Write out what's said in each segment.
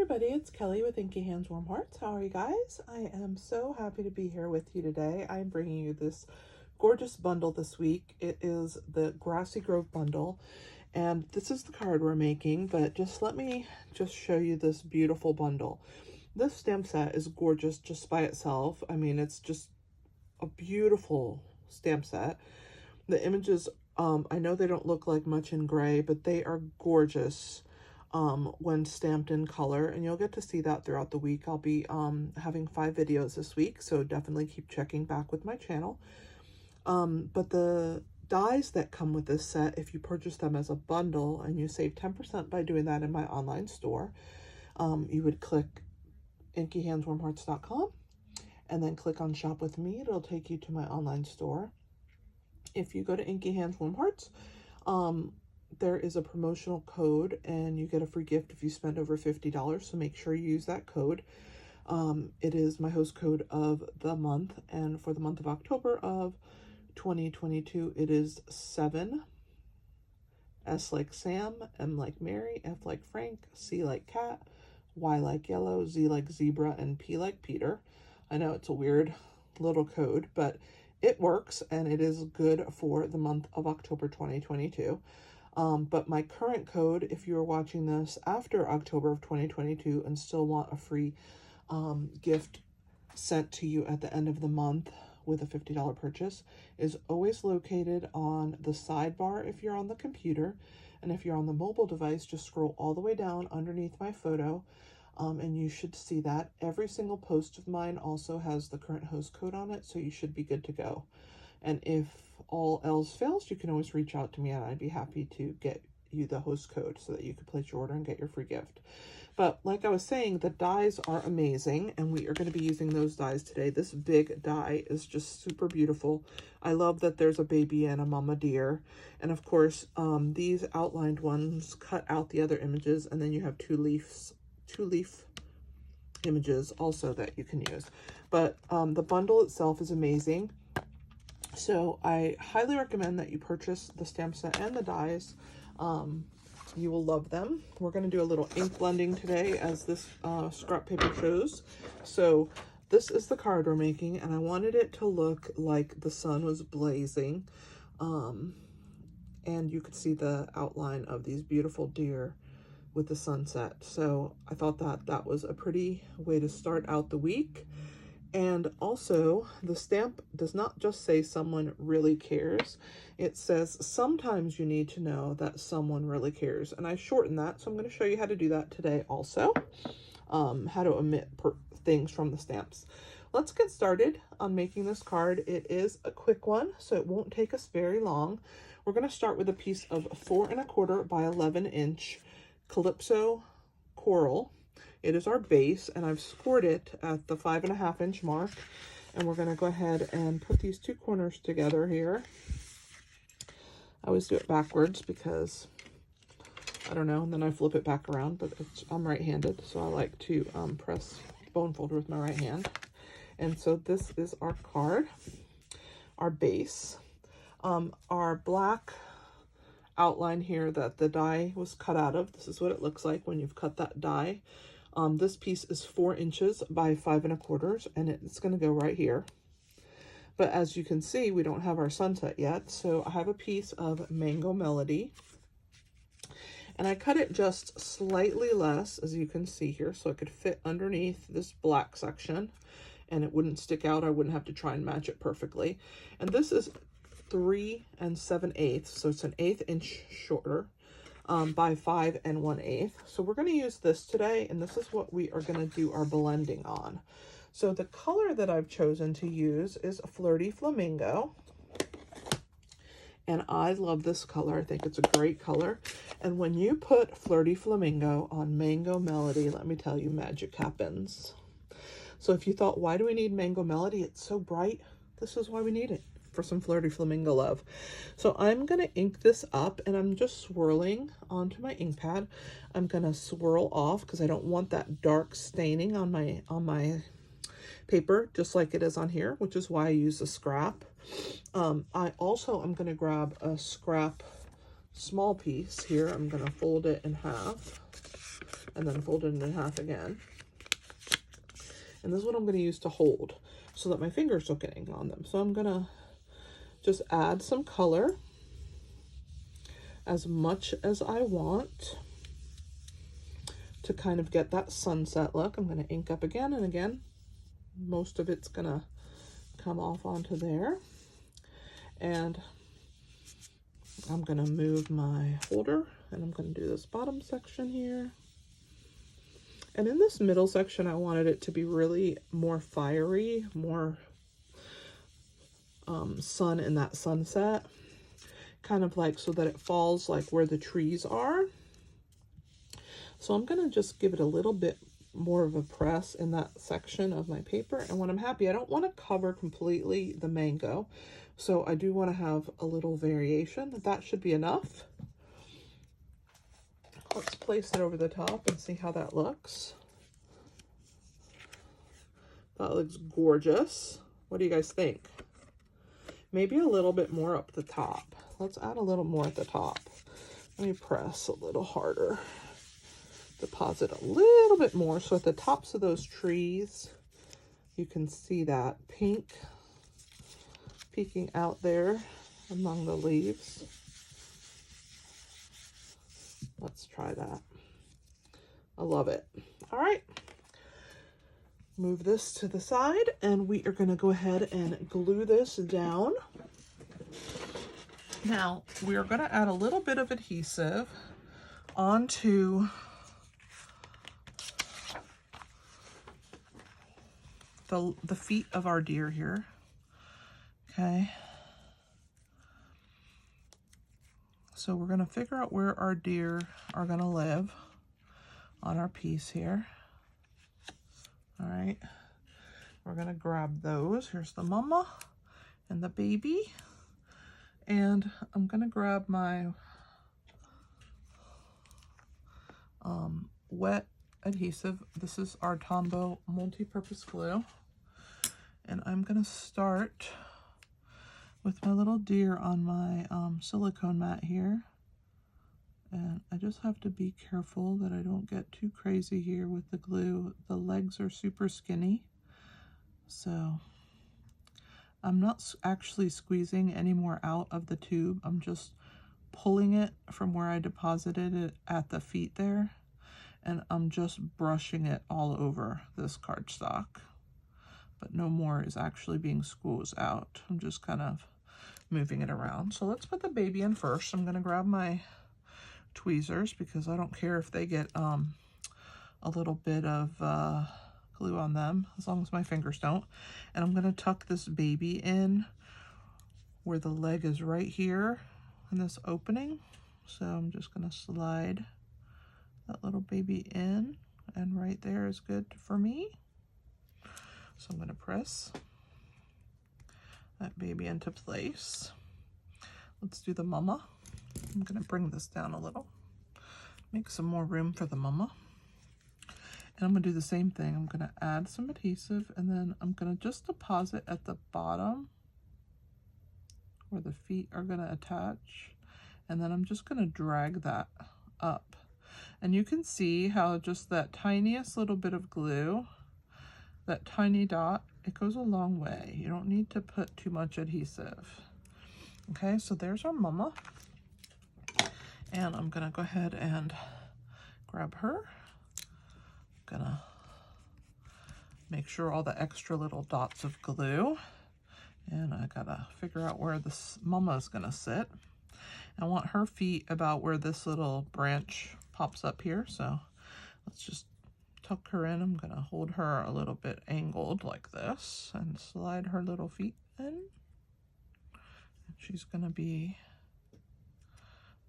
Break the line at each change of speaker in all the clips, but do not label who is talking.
everybody, it's Kelly with Inky Hands Warm Hearts. How are you guys? I am so happy to be here with you today. I'm bringing you this gorgeous bundle this week. It is the Grassy Grove bundle, and this is the card we're making, but let me show you this beautiful bundle. This stamp set is gorgeous just by itself. I mean, it's just a beautiful stamp set. The images, I know they don't look like much in gray, but they are gorgeous when stamped in color, and you'll get to see that throughout the week. I'll be having 5 videos this week, so definitely keep checking back with my channel. But the dies that come with this set, if you purchase them as a bundle, and you save 10% by doing that in my online store, you would click inkyhandswarmhearts.com and then click on shop with me. It'll take you to my online store. If you go to Inky Hands Warm Hearts, there is a promotional code and you get a free gift if you spend over $50, so make sure you use that code. It is my host code of the month, and for the month of October of 2022, it is 7. S like Sam, M like Mary, F like Frank, C like cat, Y like yellow, Z like zebra, and P like Peter. I know it's a weird little code, but it works, and it is good for the month of October 2022. But my current code, if you are watching this after October of 2022 and still want a free gift sent to you at the end of the month with a $50 purchase, is always located on the sidebar if you're on the computer. And if you're on the mobile device, just scroll all the way down underneath my photo, and you should see that. Every single post of mine also has the current host code on it, so you should be good to go. And if all else fails, you can always reach out to me, and I'd be happy to get you the host code so that you can place your order and get your free gift. But like I was saying, the dies are amazing, and we are going to be using those dies today. This big die is just super beautiful. I love that there's a baby and a mama deer. And of course, these outlined ones cut out the other images, and then you have two leaf images also that you can use. But the bundle itself is amazing. So I highly recommend that you purchase the stamp set and the dies. You will love them. We're going to do a little ink blending today, as this scrap paper shows. So this is the card we're making, and I wanted it to look like the sun was blazing. And you could see the outline of these beautiful deer with the sunset. So I thought that that was a pretty way to start out the week. And also, the stamp does not just say someone really cares. It says sometimes you need to know that someone really cares. And I shortened that, so I'm going to show you how to do that today also. How to omit things from the stamps. Let's get started on making this card. It is a quick one, so it won't take us very long. We're going to start with a piece of 4 1/4 by 11 inch Calypso coral. It is our base, and I've scored it at the 5 1/2 inch mark. And we're going to go ahead and put these two corners together here. I always do it backwards because, I don't know, and then I flip it back around, but I'm right-handed, so I like to press the bone folder with my right hand. And so this is our card, our base. Our black outline here that the die was cut out of, this is what it looks like when you've cut that die. This piece is 4 inches by 5 1/4, and it's going to go right here. But as you can see, we don't have our sunset yet, so I have a piece of Mango Melody, and I cut it just slightly less, as you can see here, so it could fit underneath this black section, and it wouldn't stick out. I wouldn't have to try and match it perfectly. And this is 3 7/8, so it's an 1/8 inch shorter. By 5 1/8. So we're going to use this today, and this is what we are going to do our blending on. So the color that I've chosen to use is Flirty Flamingo, and I love this color. I think it's a great color. And when you put Flirty Flamingo on Mango Melody, let me tell you, magic happens. So if you thought, why do we need Mango Melody? It's so bright. This is why we need it, for some Flirty Flamingo love. So I'm going to ink this up, and I'm just swirling onto my ink pad. I'm going to swirl off because I don't want that dark staining on my paper, just like it is on here, which is why I use a scrap. I also am going to grab a scrap small piece here. I'm going to fold it in half and then fold it in half again. And this is what I'm going to use to hold so that my fingers don't get ink on them. So I'm going to just add some color as much as I want to kind of get that sunset look. I'm going to ink up again and again. Most of it's going to come off onto there. And I'm going to move my holder, and I'm going to do this bottom section here. And in this middle section, I wanted it to be really more fiery, more sun in that sunset, kind of like so that it falls like where the trees are. So I'm going to just give it a little bit more of a press in that section of my paper. And when I'm happy, I don't want to cover completely the mango. So I do want to have a little variation. That should be enough. Let's place it over the top and see how that looks. That looks gorgeous. What do you guys think? Maybe a little bit more up the top. Let's add a little more at the top. Let me press a little harder. Deposit a little bit more so at the tops of those trees, you can see that pink peeking out there among the leaves. Let's try that. I love it. All right. Move this to the side, and we are going to go ahead and glue this down. Now, we are going to add a little bit of adhesive onto the feet of our deer here. Okay. So we're going to figure out where our deer are going to live on our piece here. All right. We're going to grab those. Here's the mama and the baby. And I'm going to grab my wet adhesive. This is our Tombow multi-purpose glue. And I'm going to start with my little deer on my silicone mat here. And I just have to be careful that I don't get too crazy here with the glue. The legs are super skinny. So I'm not actually squeezing any more out of the tube. I'm just pulling it from where I deposited it at the feet there. And I'm just brushing it all over this cardstock. But no more is actually being squeezed out. I'm just kind of moving it around. So let's put the baby in first. I'm going to grab my tweezers because I don't care if they get a little bit of glue on them, as long as my fingers don't. And I'm going to tuck this baby in where the leg is right here in this opening. So I'm just going to slide that little baby in, and right there is good for me. So I'm going to press that baby into place. Let's do the mama. I'm going to bring this down a little, make some more room for the mama. And I'm going to do the same thing. I'm going to add some adhesive, and then I'm going to just deposit at the bottom where the feet are going to attach. And then I'm just going to drag that up. And you can see how just that tiniest little bit of glue, that tiny dot, it goes a long way. You don't need to put too much adhesive. Okay, so there's our mama. And I'm going to go ahead and grab her. I'm going to make sure all the extra little dots of glue. And I got to figure out where this mama is going to sit. I want her feet about where this little branch pops up here. So let's just tuck her in. I'm going to hold her a little bit angled like this and slide her little feet in. And she's going to be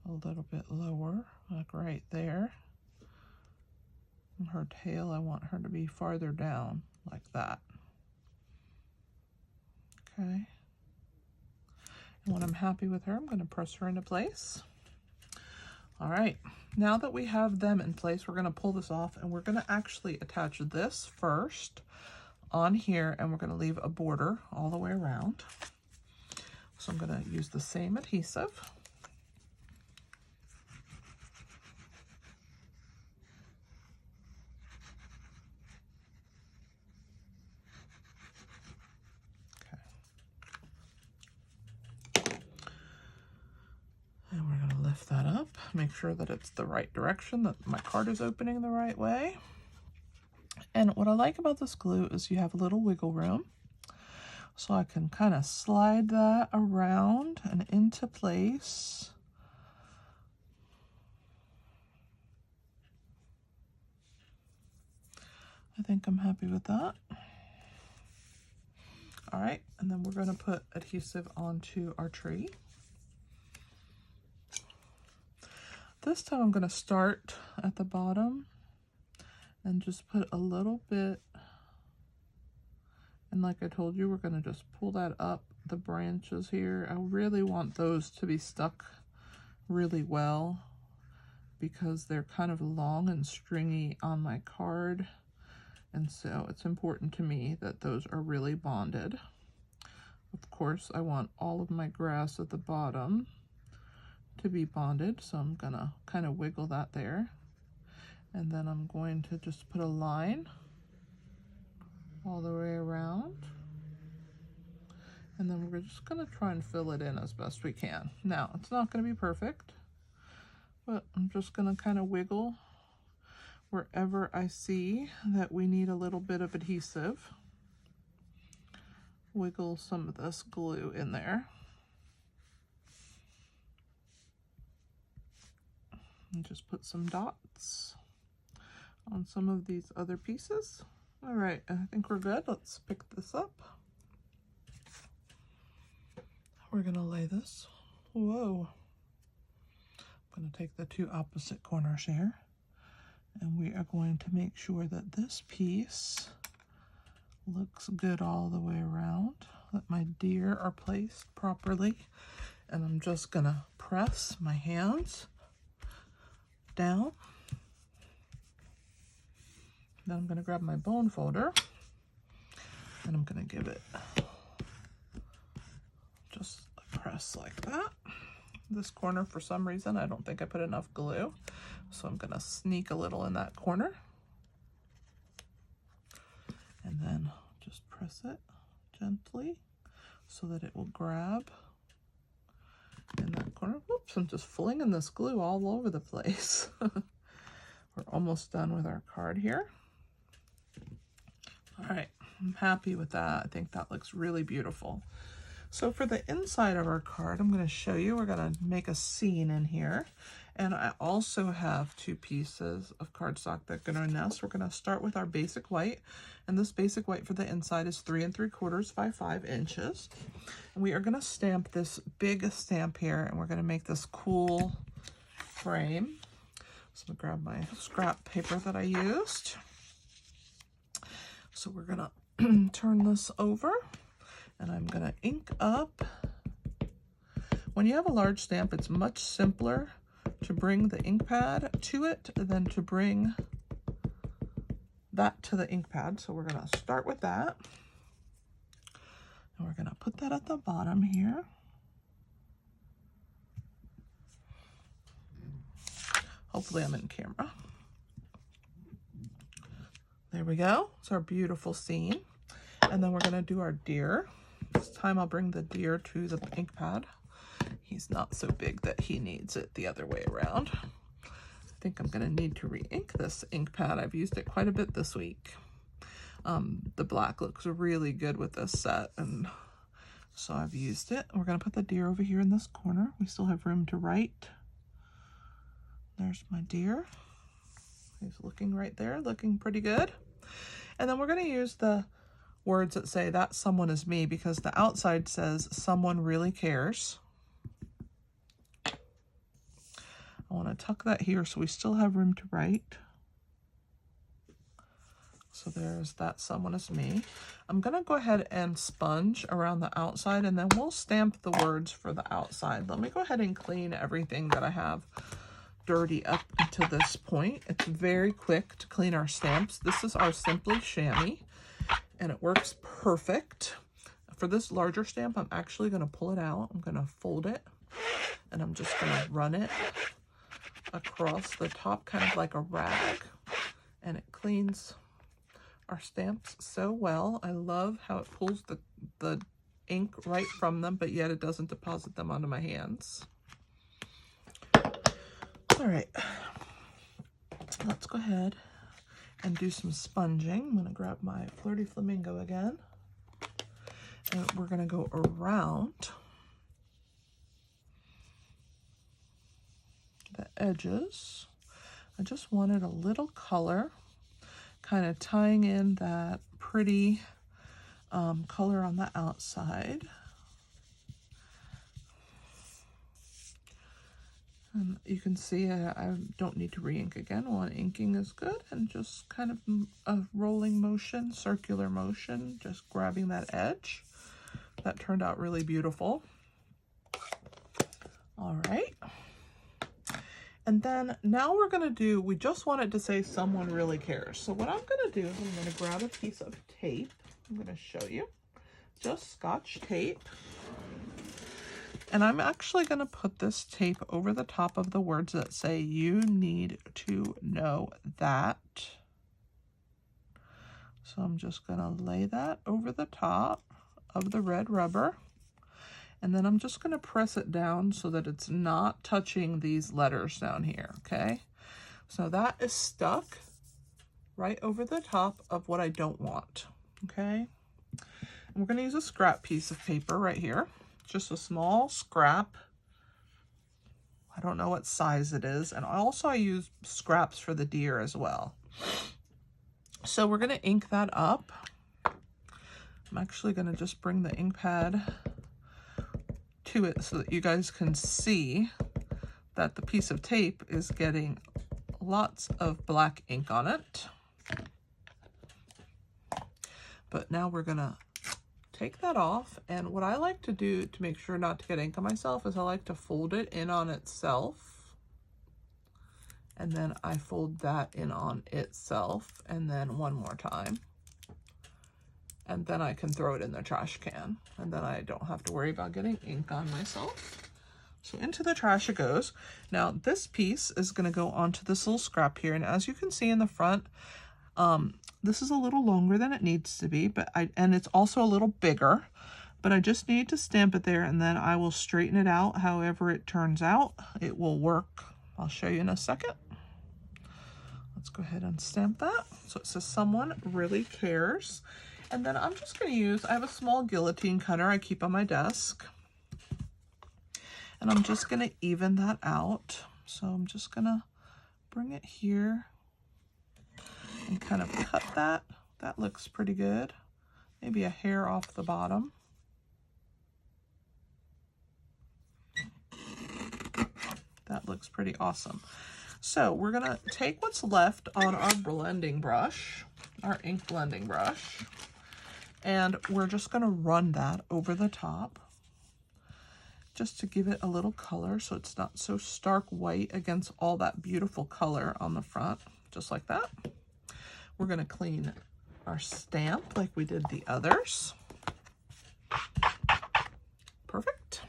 a little bit lower, like right there. And her tail, I want her to be farther down, like that. Okay. And when I'm happy with her, I'm going to press her into place. All right. Now that we have them in place, we're going to pull this off, and we're going to actually attach this first on here, and we're going to leave a border all the way around. So I'm going to use the same adhesive. make sure that it's the right direction, that my card is opening the right way. And what I like about this glue is you have a little wiggle room. So I can kind of slide that around and into place. I think I'm happy with that. All right, and then we're going to put adhesive onto our tree. This time I'm going to start at the bottom and just put a little bit. And like I told you, we're going to just pull that up the branches here. I really want those to be stuck really well because they're kind of long and stringy on my card. And so it's important to me that those are really bonded. Of course, I want all of my grass at the bottom to be bonded. So I'm going to kind of wiggle that there. And then I'm going to just put a line all the way around. And then we're just going to try and fill it in as best we can. Now, it's not going to be perfect, but I'm just going to kind of wiggle wherever I see that we need a little bit of adhesive. Wiggle some of this glue in there. And just put some dots on some of these other pieces. All right, I think we're good. Let's pick this up. We're gonna lay this. Whoa. I'm gonna take the two opposite corners here, and we are going to make sure that this piece looks good all the way around, that my deer are placed properly. And I'm just gonna press my hands down. Then I'm gonna grab my bone folder and I'm gonna give it just a press like that. This corner, for some reason, I don't think I put enough glue, so I'm gonna sneak a little in that corner. And then just press it gently so that it will grab in that corner. Whoops, I'm just flinging this glue all over the place. We're almost done with our card here. All right, I'm happy with that. I think that looks really beautiful. So for the inside of our card, I'm going to show you, we're going to make a scene in here. And I also have two pieces of cardstock that are going to nest. We're going to start with our basic white. And this basic white for the inside is 3 3/4 by 5 inches. And we are going to stamp this big stamp here, and we're going to make this cool frame. So I'm going to grab my scrap paper that I used. So we're going to turn this over. And I'm going to ink up. When you have a large stamp, it's much simpler to bring the ink pad to it than to bring that to the ink pad. So we're going to start with that. And we're going to put that at the bottom here. Hopefully I'm in camera. There we go. It's our beautiful scene. And then we're going to do our deer. This time I'll bring the deer to the ink pad. He's not so big that he needs it the other way around. I think I'm going to need to re-ink this ink pad. I've used it quite a bit this week. The black looks really good with this set, and so I've used it. We're going to put the deer over here in this corner. We still have room to write. There's my deer. He's looking right there, looking pretty good. And then we're going to use the words that say that someone is me, because the outside says someone really cares. I want to tuck that here so we still have room to write. So there's that someone is me. I'm going to go ahead and sponge around the outside, and then we'll stamp the words for the outside. Let me go ahead and clean everything that I have dirty up to this point. It's very quick to clean our stamps. This is our Simply Chamois, and it works perfect. For this larger stamp, I'm actually going to pull it out. I'm going to fold it, and I'm just going to run it across the top, kind of like a rag, and it cleans our stamps so well. I love how it pulls the ink right from them, but yet it doesn't deposit them onto my hands. All right, let's go ahead and do some sponging. I'm gonna grab my Flirty Flamingo again, and we're gonna go around the edges. I just wanted a little color, kind of tying in that pretty color on the outside. And you can see I don't need to re-ink again. One inking is good, and just kind of a rolling motion, circular motion, just grabbing that edge. That turned out really beautiful. All right. And then now we're going to do, we just wanted to say someone really cares. So what I'm going to do is I'm going to grab a piece of tape. I'm going to show you. Just Scotch tape. And I'm actually going to put this tape over the top of the words that say, you need to know that. So I'm just going to lay that over the top of the red rubber. And then I'm just going to press it down so that it's not touching these letters down here, okay? So that is stuck right over the top of what I don't want, okay? And we're going to use a scrap piece of paper right here. Just a small scrap. I don't know what size it is. And also I use scraps for the deer as well. So we're going to ink that up. I'm actually going to just bring the ink pad to it so that you guys can see that the piece of tape is getting lots of black ink on it. But now we're gonna take that off, and what I like to do to make sure not to get ink on myself is I like to fold it in on itself, and then I fold that in on itself, and then one more time. And then I can throw it in the trash can, and then I don't have to worry about getting ink on myself. So into the trash it goes. Now this piece is going to go onto this little scrap here, and as you can see in the front, this is a little longer than it needs to be, and it's also a little bigger, but I just need to stamp it there, and then I will straighten it out however it turns out. It will work. I'll show you in a second. Let's go ahead and stamp that. So it says someone really cares. And then I'm just going to use, I have a small guillotine cutter I keep on my desk. And I'm just going to even that out. So I'm just going to bring it here and kind of cut that. That looks pretty good. Maybe a hair off the bottom. That looks pretty awesome. So we're going to take what's left on our blending brush, our ink blending brush. And we're just going to run that over the top just to give it a little color so it's not so stark white against all that beautiful color on the front, just like that. We're going to clean our stamp like we did the others. Perfect.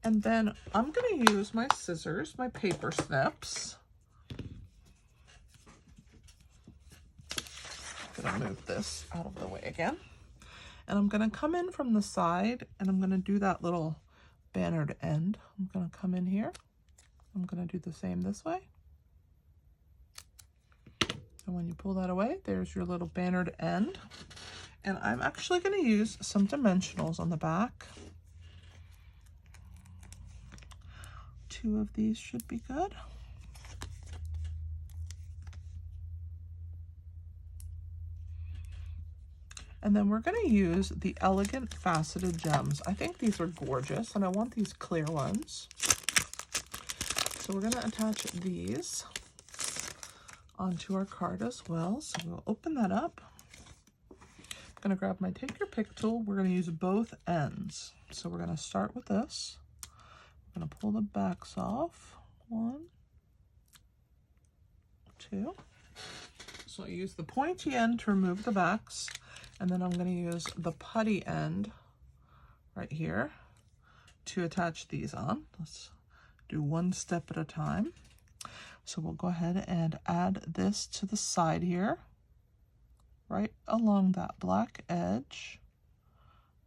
And then I'm going to use my scissors, my paper snips. I'm gonna move this out of the way again, and I'm gonna come in from the side, and I'm gonna do that little bannered end. I'm gonna come in here. I'm gonna do the same this way, and when you pull that away, there's your little bannered end. And I'm actually gonna use some dimensionals on the back. 2 of these should be good. And then we're going to use the Elegant Faceted Gems. I think these are gorgeous, and I want these clear ones. So we're going to attach these onto our card as well. So we'll open that up. I'm going to grab my Take Your Pick tool. We're going to use both ends. So we're going to start with this. I'm going to pull the backs off. 1, 2. So I use the pointy end to remove the backs. And then I'm going to use the putty end right here to attach these on. Let's do one step at a time. So we'll go ahead and add this to the side here, right along that black edge,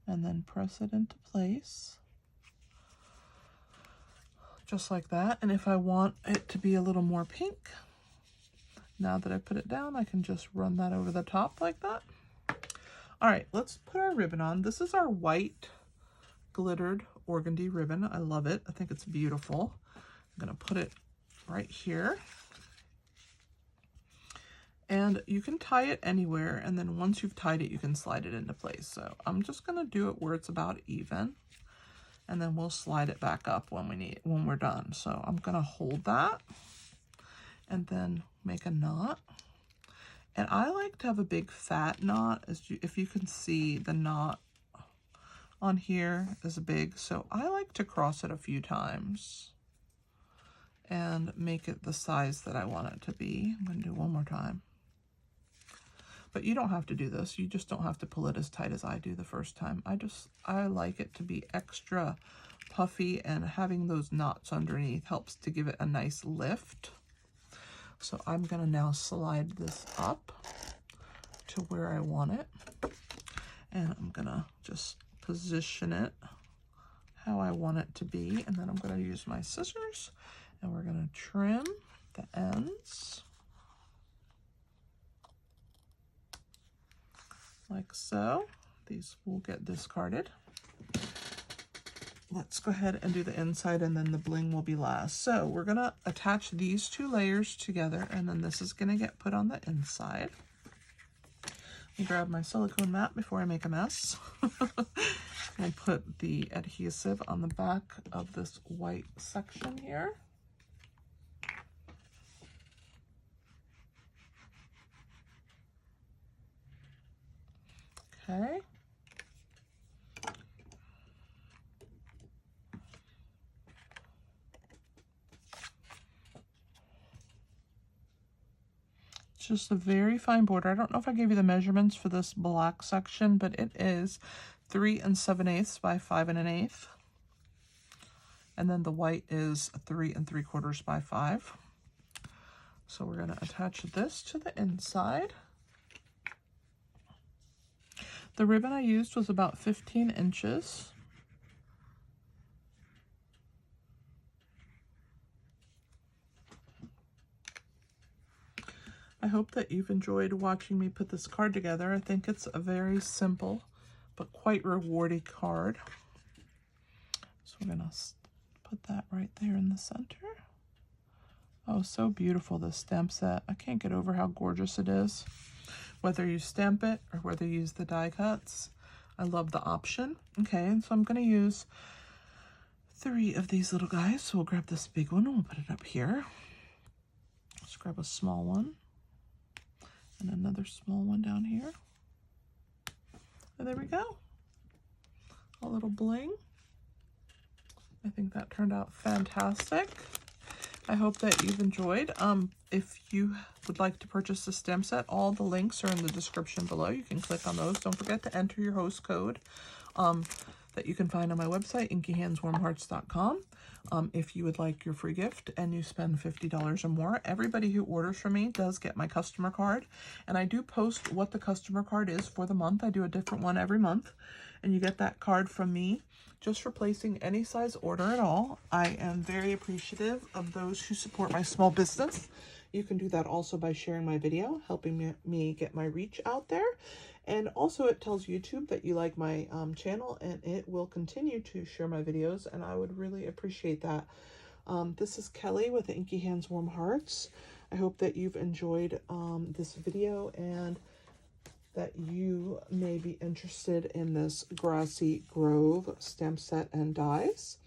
and then press it into place. just like that. And if I want it to be a little more pink, now that I put it down, I can just run that over the top like that. All right, let's put our ribbon on. This is our white glittered organdy ribbon. I love it. I think it's beautiful. I'm gonna put it right here. And you can tie it anywhere, and then once you've tied it, you can slide it into place. So I'm just gonna do it where it's about even, and then we'll slide it back up when we're done. So I'm gonna hold that and then make a knot. And I like to have a big fat knot, if you can see the knot on here is big. So I like to cross it a few times and make it the size that I want it to be. I'm gonna do one more time. But you don't have to do this. You just don't have to pull it as tight as I do the first time. I like it to be extra puffy, and having those knots underneath helps to give it a nice lift. So I'm gonna now slide this up to where I want it. And I'm gonna just position it how I want it to be. And then I'm gonna use my scissors and we're gonna trim the ends. Like so. These will get discarded. Let's go ahead and do the inside, and then the bling will be last. So we're gonna attach these two layers together, and then this is gonna get put on the inside. Let me grab my silicone mat before I make a mess. And put the adhesive on the back of this white section here. Okay. It's just a very fine border. I don't know if I gave you the measurements for this black section, but it is 3 7/8 by 5 1/8. And then the white is 3 3/4 by 5. So we're going to attach this to the inside. The ribbon I used was about 15 inches. I hope that you've enjoyed watching me put this card together. I think it's a very simple but quite rewarding card. So we're gonna put that right there in the center. Oh, so beautiful, this stamp set. I can't get over how gorgeous it is. Whether you stamp it or whether you use the die cuts, I love the option. Okay, and so I'm gonna use 3 of these little guys. So we'll grab this big one and we'll put it up here. Let's grab a small one. And another small one down here. And there we go. A little bling. I think that turned out fantastic. I hope that you've enjoyed. If you would like to purchase the stamp set, all the links are in the description below. You can click on those. Don't forget to enter your host code that you can find on my website, inkyhandswarmhearts.com. If you would like your free gift and you spend $50 or more, everybody who orders from me does get my customer card. And I do post what the customer card is for the month. I do a different one every month. And you get that card from me just for placing any size order at all. I am very appreciative of those who support my small business. You can do that also by sharing my video, helping me get my reach out there. And also it tells YouTube that you like my channel, and it will continue to share my videos, and I would really appreciate that. This is Kelly with Inky Hands Warm Hearts. I hope that you've enjoyed this video and that you may be interested in this Grassy Grove stamp set and dies.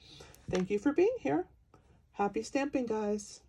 Thank you for being here. Happy stamping, guys.